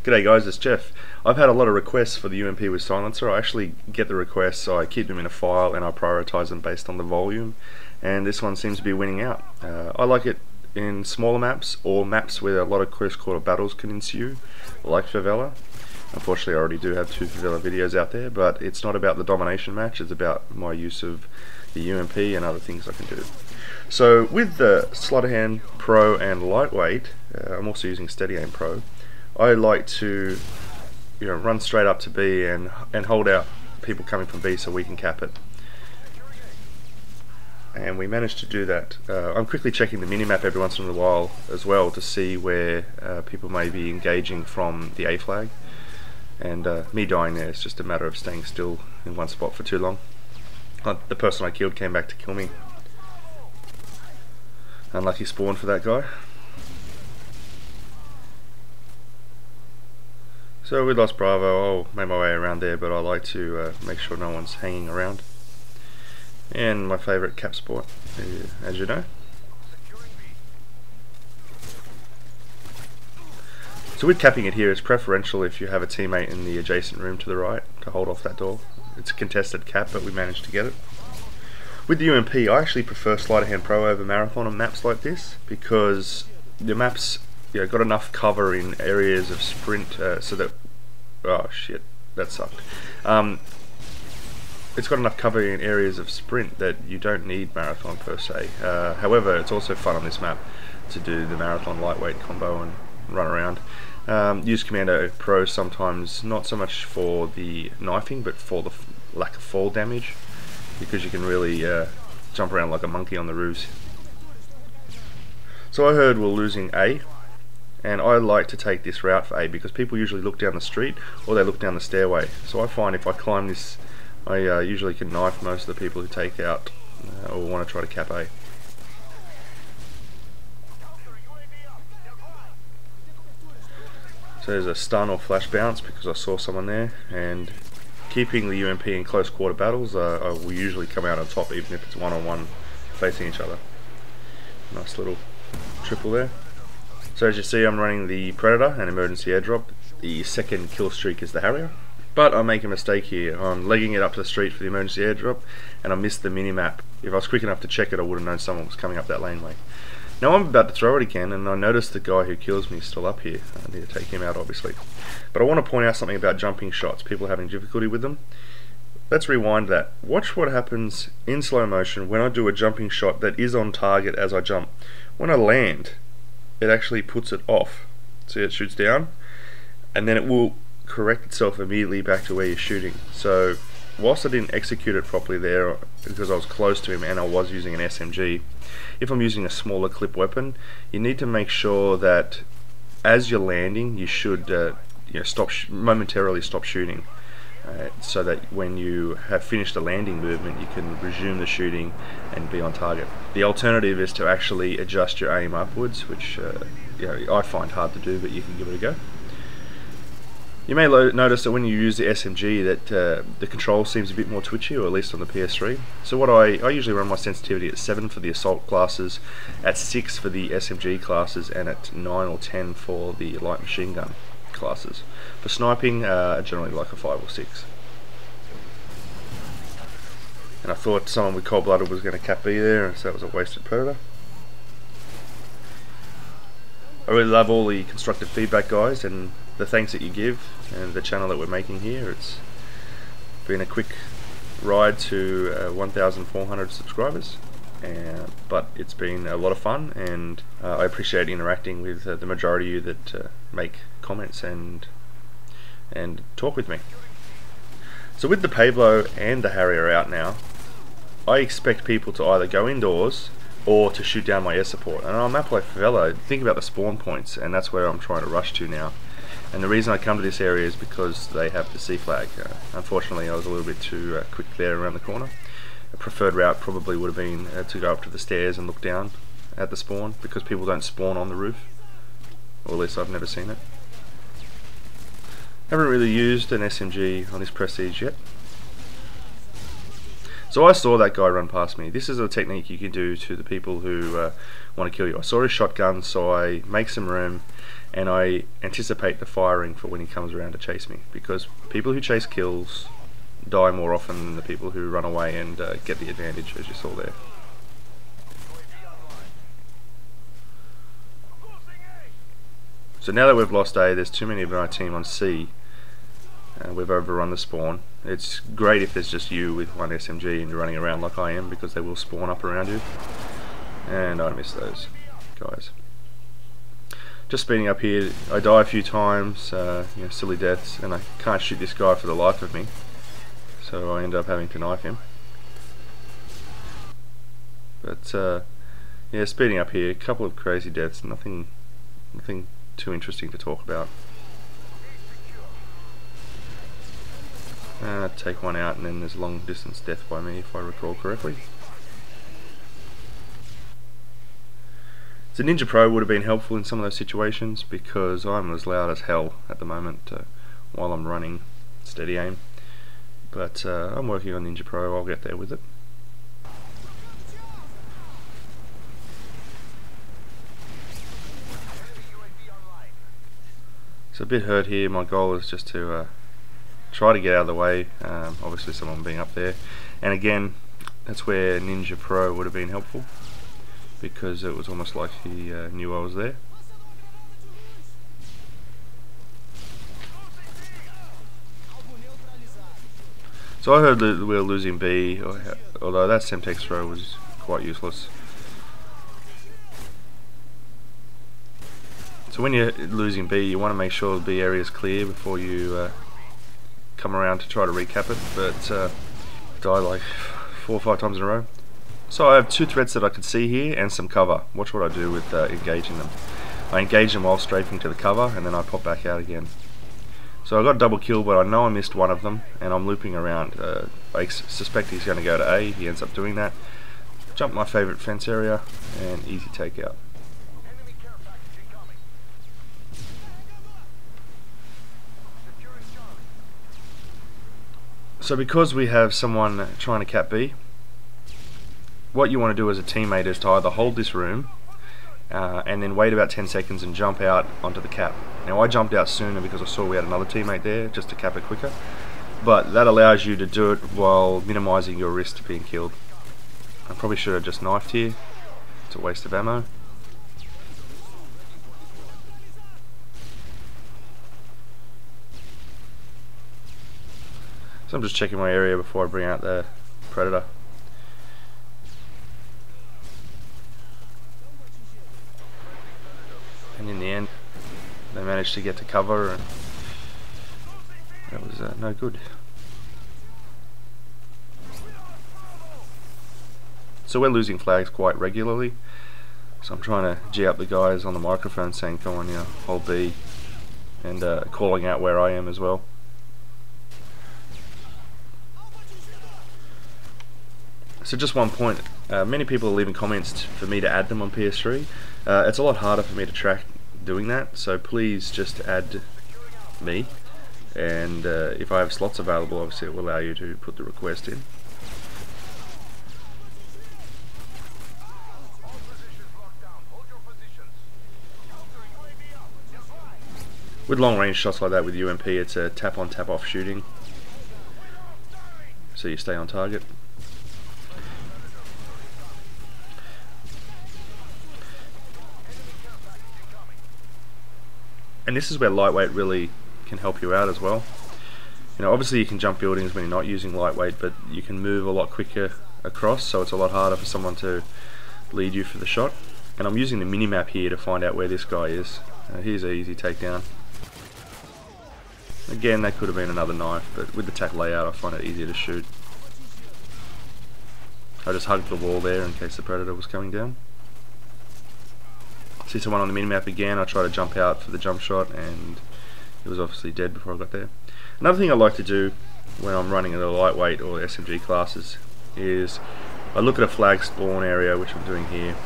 G'day guys, it's Jeff. I've had a lot of requests for the UMP with silencer. I actually get the requests, so I keep them in a file and I prioritise them based on the volume, and this one seems to be winning out. I like it in smaller maps or maps where a lot of close quarter battles can ensue, like Favela. Unfortunately I already do have 2 Favela videos out there, but it's not about the domination match, it's about my use of the UMP and other things I can do. So with the Sleight of Hand Pro and Lightweight, I'm also using Steady Aim Pro, I like to run straight up to B and hold out people coming from B so we can cap it. And we managed to do that. I'm quickly checking the minimap every once in a while as well to see where people may be engaging from the A flag. And me dying there is just a matter of staying still in one spot for too long. The person I killed came back to kill me. Unlucky spawn for that guy. So we lost Bravo. I'll make my way around there, but I like to make sure no one's hanging around. And my favourite cap spot, as you know. So with capping it here, it's preferential if you have a teammate in the adjacent room to the right to hold off that door. It's a contested cap, but we managed to get it. With the UMP, I actually prefer Sleight of Hand Pro over Marathon on maps like this, because the maps got enough cover in areas of sprint so that, oh shit, that sucked. It's got enough cover in areas of sprint that you don't need Marathon per se. However, it's also fun on this map to do the Marathon lightweight combo and run around. Use Commando Pro sometimes, not so much for the knifing, but for the lack of fall damage, because you can really jump around like a monkey on the roofs. So I heard we're losing A, and I like to take this route for A because people usually look down the street or they look down the stairway. So I find if I climb this, I usually can knife most of the people who take out or want to try to cap A. So there's a stun or flash bounce because I saw someone there, and keeping the UMP in close quarter battles, I will usually come out on top even if it's one-on-one facing each other. Nice little triple there. So as you see, I'm running the Predator and emergency airdrop. The second kill streak is the Harrier. But I make a mistake here. I'm legging it up to the street for the emergency airdrop and I missed the minimap. If I was quick enough to check it, I would have known someone was coming up that laneway. Now I'm about to throw it again and I noticed the guy who kills me is still up here. I need to take him out obviously. But I want to point out something about jumping shots, people having difficulty with them. Let's rewind that. Watch what happens in slow motion when I do a jumping shot that is on target as I jump. When I land, it actually puts it off. See, it shoots down and then it will correct itself immediately back to where you're shooting. So whilst I didn't execute it properly there because I was close to him and I was using an SMG, if I'm using a smaller clip weapon, you need to make sure that as you're landing you should momentarily stop shooting, so that when you have finished the landing movement you can resume the shooting and be on target. The alternative is to actually adjust your aim upwards, which I find hard to do, but you can give it a go. You may notice that when you use the SMG that the control seems a bit more twitchy, or at least on the PS3. So what I usually run my sensitivity at 7 for the assault classes, at 6 for the SMG classes, and at 9 or 10 for the light machine gun classes. For sniping, generally like a 5 or 6. And I thought someone with cold-blooded was going to cap B there, so that was a wasted Predator. I really love all the constructive feedback, guys, and the thanks that you give, and the channel that we're making here. It's been a quick ride to 1,400 subscribers, but it's been a lot of fun, and I appreciate interacting with the majority of you that make comments and talk with me. So with the Pablo and the Harrier out now, I expect people to either go indoors or to shoot down my air support. And on a map like Favela, think about the spawn points, and that's where I'm trying to rush to now. And the reason I come to this area is because they have the C flag. Unfortunately I was a little bit too quick there around the corner. A preferred route probably would have been to go up to the stairs and look down at the spawn, because people don't spawn on the roof, or at least I've never seen it. Haven't really used an SMG on this Prestige yet. So I saw that guy run past me. This is a technique you can do to the people who want to kill you. I saw his shotgun, so I make some room and I anticipate the firing for when he comes around to chase me, because people who chase kills die more often than the people who run away and get the advantage, as you saw there. So now that we've lost A, there's too many of our team on C. We've overrun the spawn. It's great if there's just you with one SMG and you're running around like I am, because they will spawn up around you. And I missed those guys. Just speeding up here, I die a few times, you know, silly deaths, and I can't shoot this guy for the life of me. So I end up having to knife him. But yeah, speeding up here, a couple of crazy deaths, nothing too interesting to talk about. Take one out, and then there's a long distance death by me, if I recall correctly. So Ninja Pro would have been helpful in some of those situations, because I'm as loud as hell at the moment while I'm running steady aim. But I'm working on Ninja Pro, I'll get there with it. So a bit hurt here. My goal is just to try to get out of the way, obviously someone being up there, and again that's where Ninja Pro would have been helpful, because it was almost like he knew I was there. So I heard that we were losing B, although that Semtex throw was quite useless. So when you're losing B, you want to make sure the B area is clear before you come around to try to recap it, but die like 4 or 5 times in a row. So I have 2 threats that I can see here and some cover. Watch what I do with engaging them. I engage them while strafing to the cover, and then I pop back out again. So I got a double kill, but I know I missed one of them, and I'm looping around. I suspect he's going to go to A. He ends up doing that. Jump my favourite fence area, and easy takeout. So because we have someone trying to cap B, what you want to do as a teammate is to either hold this room and then wait about 10 seconds and jump out onto the cap. Now I jumped out sooner because I saw we had another teammate there, just to cap it quicker, but that allows you to do it while minimizing your risk to being killed. I probably should have just knifed here. It's a waste of ammo. So I'm just checking my area before I bring out the predator. And in the end, they managed to get to cover, and that was no good. So we're losing flags quite regularly. So I'm trying to G up the guys on the microphone saying, come on, yeah, hold B, and calling out where I am as well. So just one point, many people are leaving comments for me to add them on PS3. It's a lot harder for me to track doing that, so please just add me, and if I have slots available, obviously it will allow you to put the request in. With long range shots like that with UMP, it's a tap on tap off shooting, so you stay on target. And this is where lightweight really can help you out as well. You know, obviously you can jump buildings when you're not using lightweight, but you can move a lot quicker across, so it's a lot harder for someone to lead you for the shot. And I'm using the mini-map here to find out where this guy is. Here's an easy takedown. Again, that could have been another knife, but with the tack layout I find it easier to shoot. I just hugged the wall there in case the predator was coming down. See someone on the minimap again, I try to jump out for the jump shot, and it was obviously dead before I got there. Another thing I like to do when I'm running in the lightweight or SMG classes is I look at a flag spawn area, which I'm doing here,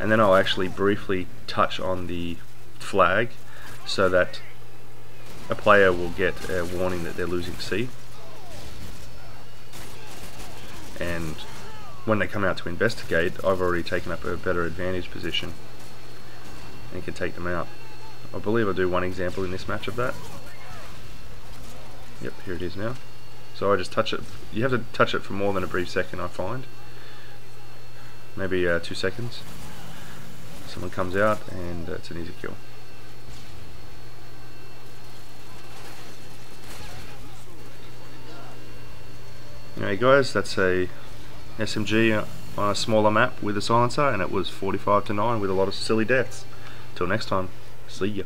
and then I'll actually briefly touch on the flag so that a player will get a warning that they're losing C. and when they come out to investigate, I've already taken up a better advantage position and can take them out. I believe I do one example in this match of that. Yep, here it is now. So I just touch it. You have to touch it for more than a brief second, I find. Maybe 2 seconds. Someone comes out and it's an easy kill. Anyway guys, that's a SMG on a smaller map with a silencer, and it was 45 to 9 with a lot of silly deaths. Till next time, see ya.